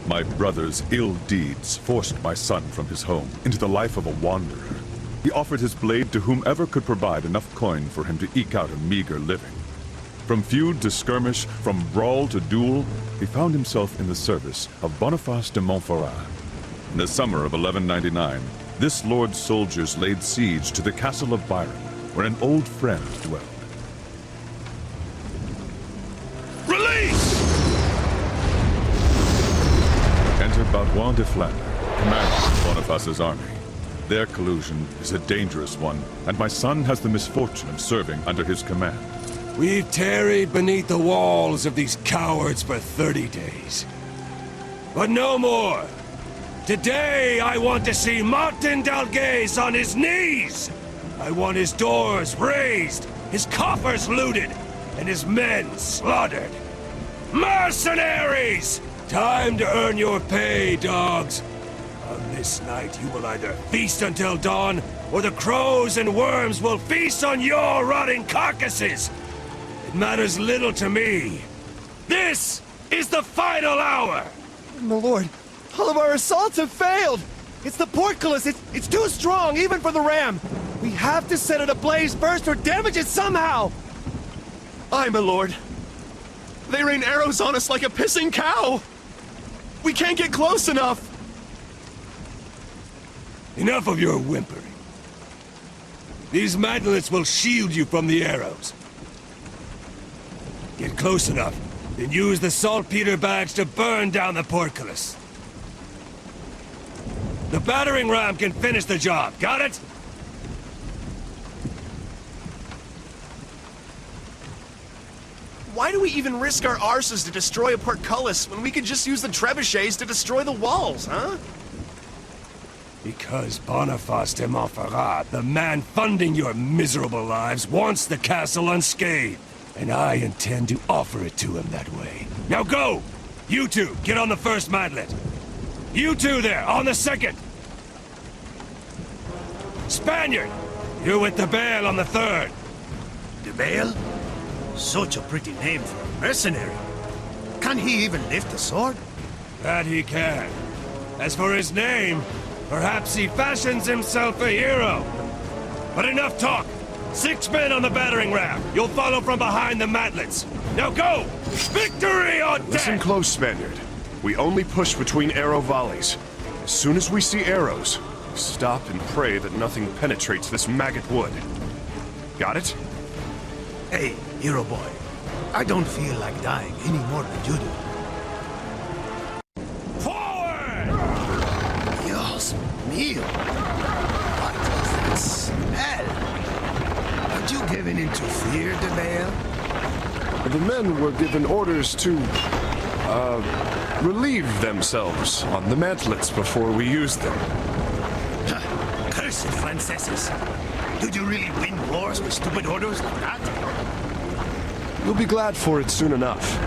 My brother's ill deeds forced my son from his home into the life of a wanderer. He offered his blade to whomever could provide enough coin for him to eke out a meager living. From feud to skirmish, from brawl to duel, he found himself in the service of Boniface de Montferrat. In the summer of 1199, this lord's soldiers laid siege to the castle of Biron, where an old friend dwelled. Release! Enter Biron de Flandre, commander of Boniface's army. Their collusion is a dangerous one, and my son has the misfortune of serving under his command. We've tarried beneath the walls of these cowards for 30 days. But no more! Today, I want to see Martin Dalgaze on his knees! I want his doors razed, his coffers looted, and his men slaughtered. Mercenaries! Time to earn your pay, dogs. On this night, you will either feast until dawn, or the crows and worms will feast on your rotting carcasses! It matters little to me. This is the final hour! My lord, all of our assaults have failed! It's the portcullis! It's too strong, even for the ram! We have to set it ablaze first or damage it somehow! Aye, my lord. They rain arrows on us like a pissing cow! We can't get close enough! Enough of your whimpering. These mantlets will shield you from the arrows. Get close enough, then use the saltpeter bags to burn down the portcullis. The battering ram can finish the job, got it? Why do we even risk our arses to destroy a portcullis when we could just use the trebuchets to destroy the walls, huh? Because Boniface de Montferrat, the man funding your miserable lives, wants the castle unscathed. And I intend to offer it to him that way. Now go! You two, get on the first mantlet. You two there, on the second. Spaniard, you're with the Bale on the third. The Bale? Such a pretty name for a mercenary. Can he even lift a sword? That he can. As for his name, perhaps he fashions himself a hero. But enough talk! 6 men on the battering ram. You'll follow from behind the mantlets. Now go! Victory or death! Listen close, Spaniard. We only push between arrow volleys. As soon as we see arrows, we stop and pray that nothing penetrates this maggot wood. Got it? Hey, hero boy. I don't feel like dying any more than you do. Forward! Dios mío! What was that smell? Aren't you giving into fear, De Bale? The men were given orders to, relieve themselves on the mantlets before we used them. Cursed Franceses! Did you really win wars with stupid orders like that? You'll be glad for it soon enough.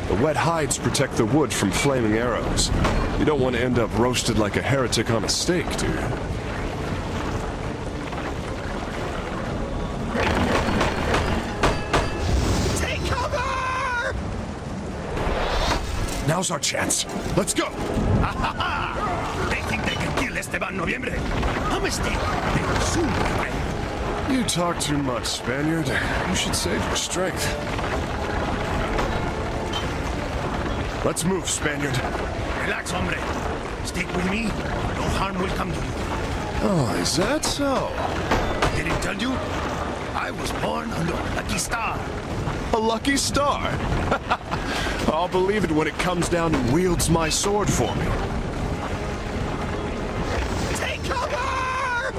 The wet hides protect the wood from flaming arrows. You don't want to end up roasted like a heretic on a stake, do you? Take cover! Now's our chance. Let's go! They think they can kill Esteban Noviembre. A mistake. They will soon be away. You talk too much, Spaniard. You should save your strength. Let's move, Spaniard. Relax, hombre. Stick with me. No harm will come to you. Oh, is that so? Did it tell you? I was born under a lucky star. A lucky star? I'll believe it when it comes down and wields my sword for me. Take cover!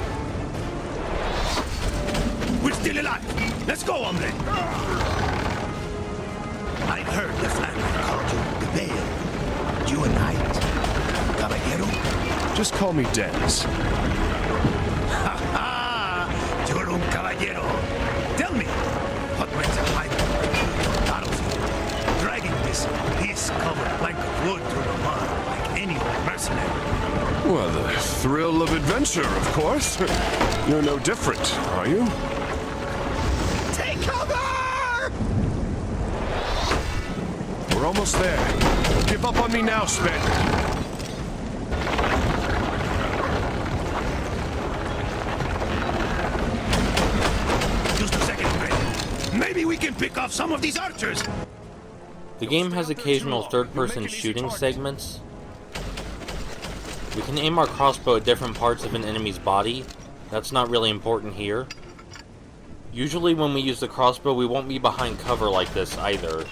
We're still alive. Let's go, hombre. I heard the Flandre called you the Bale. You a knight? Caballero? Just call me Dennis. Ha ha! You're un caballero. Tell me, what went to hide the battlefield, dragging this piss-covered plank of wood through the mud like any old mercenary? Well, the thrill of adventure, of course. You're no different, are you? Take cover! We're almost there. Give up on me now, Spaniard. and pick off some of these archers. The game has occasional third-person shooting segments. We can aim our crossbow at different parts of an enemy's body. That's not really important here. Usually when we use the crossbow, we won't be behind cover like this either.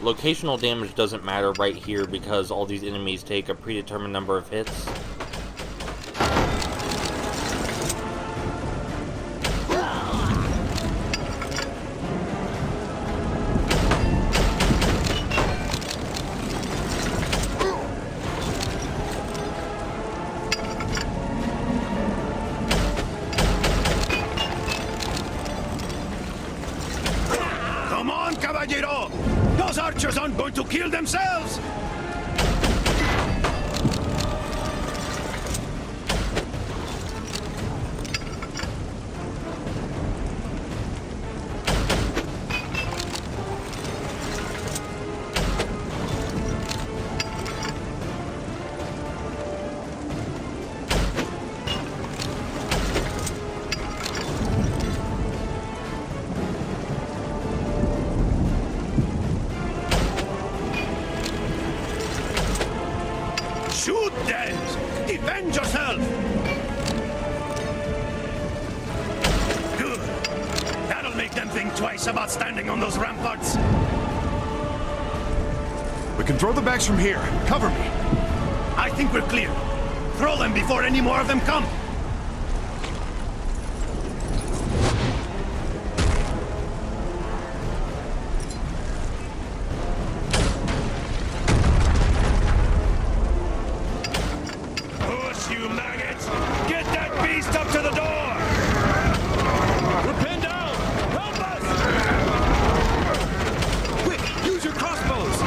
Locational damage doesn't matter right here because all these enemies take a predetermined number of hits. Come on, caballero! Those archers aren't going to kill themselves! Shoot them! Defend yourself! Good. That'll make them think twice about standing on those ramparts. We can throw the bags from here. Cover me. I think we're clear. Throw them before any more of them come. Push, you maggots! Get that beast up to the door! We're pinned down! Help us! Quick, use your crossbows!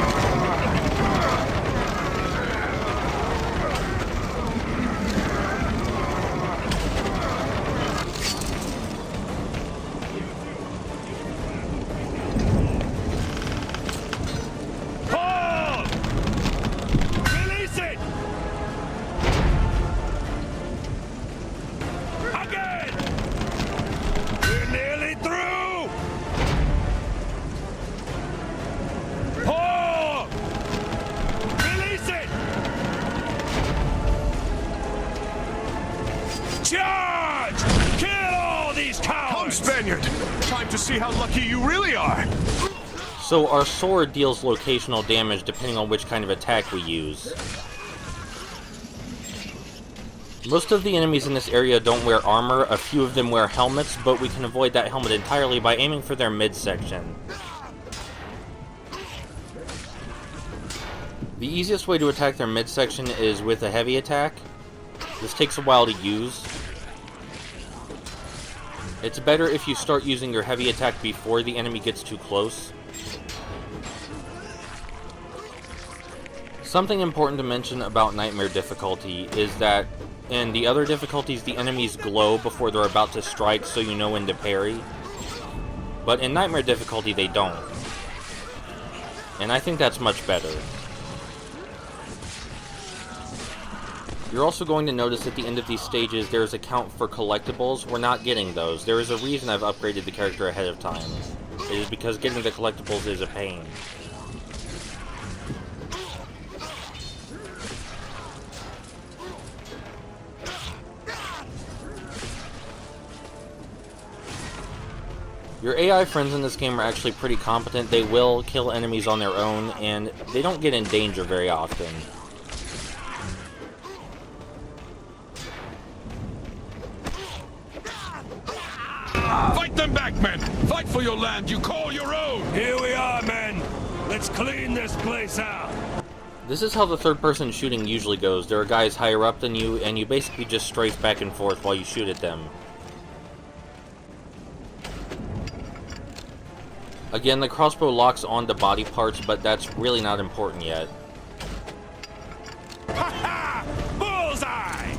Hold! Release it! Again! We're nearly through! Hold! Release it! Charge! Kill all these Come, cowards! Spaniard! Time to see how lucky you really are! So our sword deals locational damage depending on which kind of attack we use. Most of the enemies in this area don't wear armor, a few of them wear helmets, but we can avoid that helmet entirely by aiming for their midsection. The easiest way to attack their midsection is with a heavy attack. This takes a while to use. It's better if you start using your heavy attack before the enemy gets too close. Something important to mention about Nightmare difficulty is that in the other difficulties the enemies glow before they're about to strike so you know when to parry. But in Nightmare difficulty they don't. And I think that's much better. You're also going to notice at the end of these stages there's a count for collectibles. We're not getting those. There is a reason I've upgraded the character ahead of time. It is because getting the collectibles is a pain. Your AI friends in this game are actually pretty competent. They will kill enemies on their own, and they don't get in danger very often. Fight them back, men! Fight for your land you call your own! Here we are, men! Let's clean this place out! This is how the third-person shooting usually goes. There are guys higher up than you, and you basically just strafe back and forth while you shoot at them. Again, the crossbow locks onto body parts, but that's really not important yet. Ha ha! Bullseye!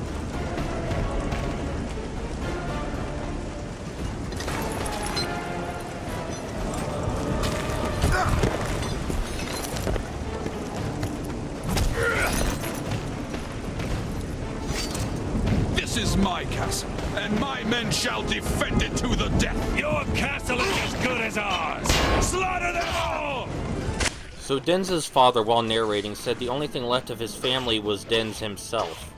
This is my castle. and my men shall defend it to the death. Your castle is as good as ours! Slaughter them all! So Denz's father, while narrating, said the only thing left of his family was Denz himself.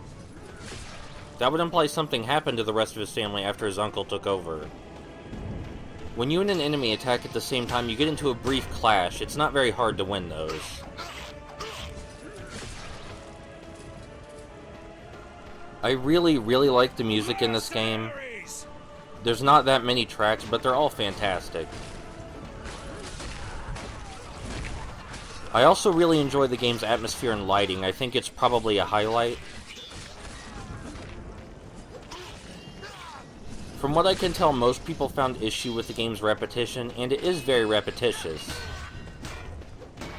That would imply something happened to the rest of his family after his uncle took over. When you and an enemy attack at the same time, you get into a brief clash. It's not very hard to win those. I really like the music in this game. There's not that many tracks, but they're all fantastic. I also really enjoy the game's atmosphere and lighting. I think it's probably a highlight. From what I can tell, most people found issue with the game's repetition, and it is very repetitious.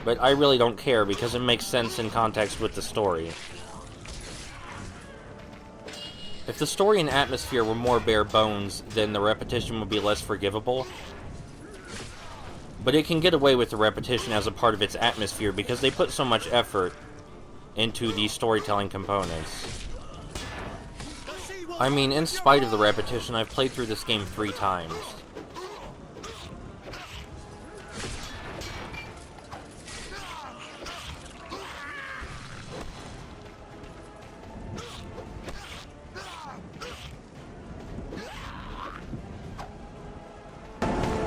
But I really don't care, because it makes sense in context with the story. If the story and atmosphere were more bare bones, then the repetition would be less forgivable. But it can get away with the repetition as a part of its atmosphere because they put so much effort into the storytelling components. I mean, in spite of the repetition, I've played through this game 3 times.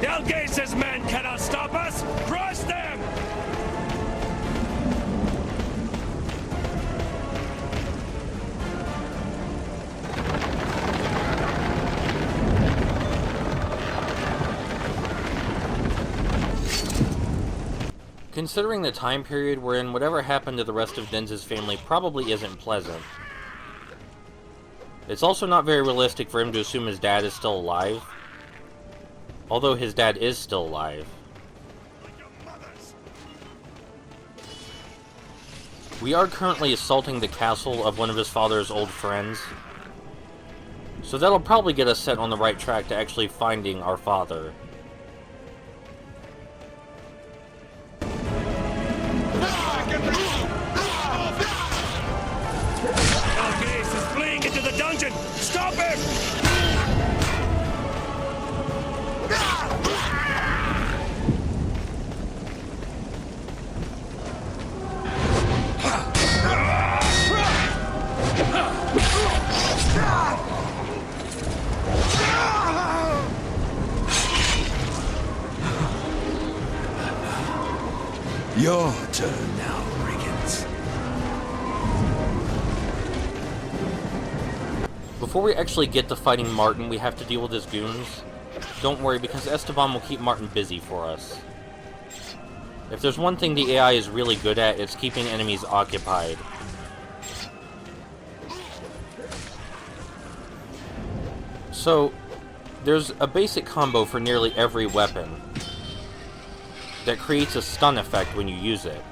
Dalgase's men cannot stop us! Crush them! Considering the time period we're in, whatever happened to the rest of Denz's family probably isn't pleasant. It's also not very realistic for him to assume his dad is still alive. Although his dad is still alive. We are currently assaulting the castle of one of his father's old friends. So that'll probably get us set on the right track to actually finding our father. Dalgase is fleeing into the dungeon! Stop him! Your turn now, brigands. Before we actually get to fighting Martin, we have to deal with his goons. Don't worry, because Esteban will keep Martin busy for us. If there's one thing the AI is really good at, it's keeping enemies occupied. So, there's a basic combo for nearly every weapon that creates a stun effect when you use it.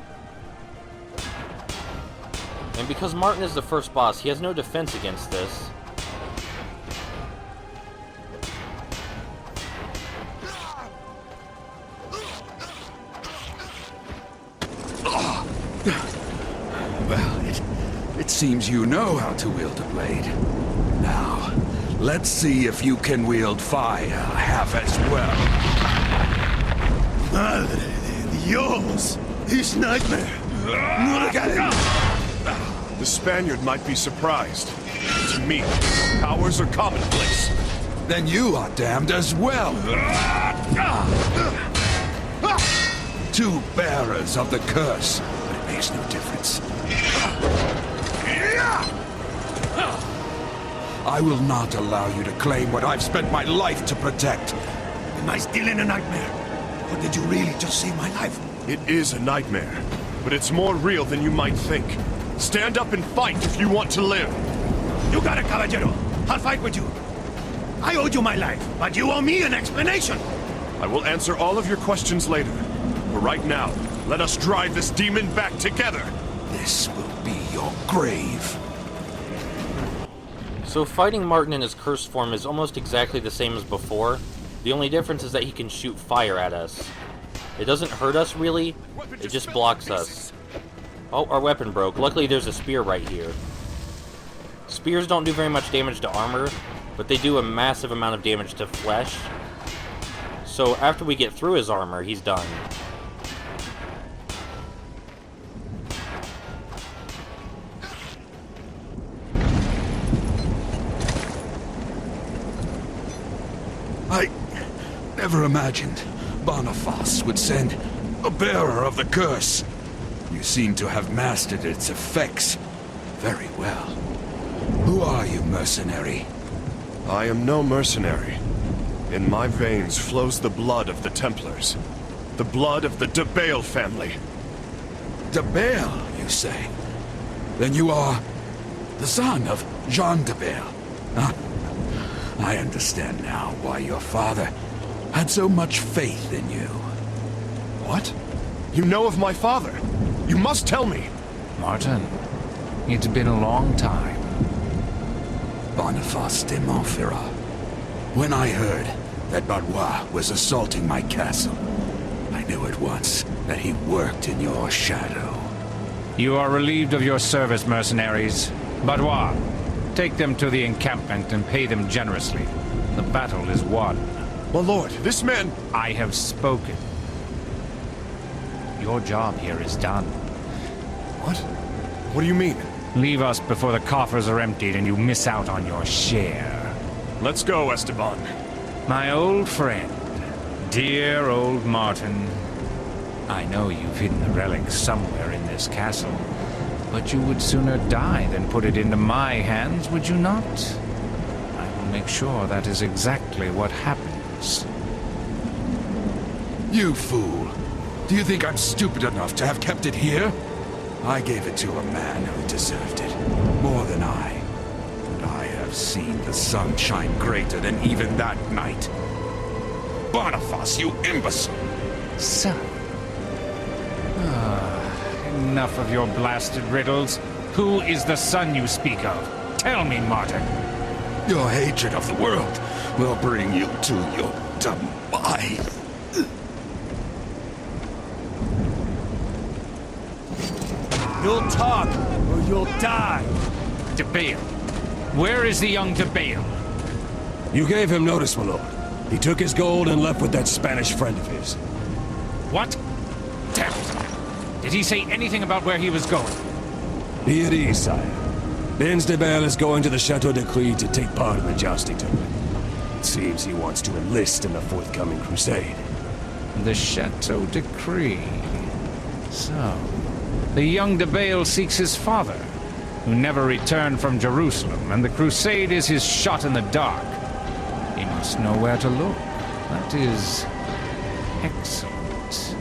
And because Martin is the first boss, he has no defense against this. Well, it seems you know how to wield a blade. Now, let's see if you can wield fire half as well. Madre de Dios! He's nightmare! The Spaniard might be surprised. To me, powers are commonplace. Then you are damned as well. Two bearers of the curse, but it makes no difference. I will not allow you to claim what I've spent my life to protect. Am I still in a nightmare? Or did you really just save my life? It is a nightmare, but it's more real than you might think. Stand up and fight if you want to live. You got it, caballero. I'll fight with you. I owed you my life, but you owe me an explanation. I will answer all of your questions later. But right now, let us drive this demon back together. This will be your grave. So fighting Martin in his cursed form is almost exactly the same as before. The only difference is that he can shoot fire at us. It doesn't hurt us, really. It just blocks us. Oh, our weapon broke. Luckily, there's a spear right here. Spears don't do very much damage to armor, but they do a massive amount of damage to flesh. So after we get through his armor, he's done. I never imagined Boniface would send a bearer of the curse. You seem to have mastered its effects very well. Who are you, mercenary? I am no mercenary. In my veins flows the blood of the Templars. The blood of the de Bale family. De Bale, you say? Then you are the son of Jean de Bale. Huh? I understand now why your father had so much faith in you. What? You know of my father? You must tell me! Martin, it's been a long time. Boniface de Montferrat. When I heard that Barrois was assaulting my castle, I knew at once that he worked in your shadow. You are relieved of your service, mercenaries. Barrois, take them to the encampment and pay them generously. The battle is won. My lord, this man... I have spoken. Your job here is done. What? What do you mean? Leave us before the coffers are emptied and you miss out on your share. Let's go, Esteban. My old friend, dear old Martin. I know you've hidden the relic somewhere in this castle, but you would sooner die than put it into my hands, would you not? I will make sure that is exactly what happens. You fool! Do you think I'm stupid enough to have kept it here? I gave it to a man who deserved it, more than I. And I have seen the sun shine greater than even that night. Boniface, you imbecile! Son. Enough of your blasted riddles. Who is the son you speak of? Tell me, Martin. Your hatred of the world will bring you to your demise. You'll talk, or you'll die. De Bale. Where is the young De Bale? You gave him notice, my lord. He took his gold and left with that Spanish friend of his. What? Damn it. Did he say anything about where he was going? Be at ease, sire. Benz de Bale is going to the Chateau de Crie to take part in the jousting tournament. It seems he wants to enlist in the forthcoming crusade. The Chateau de Crie. So, the young De Bale seeks his father, who never returned from Jerusalem, and the crusade is his shot in the dark. He must know where to look. That is excellent.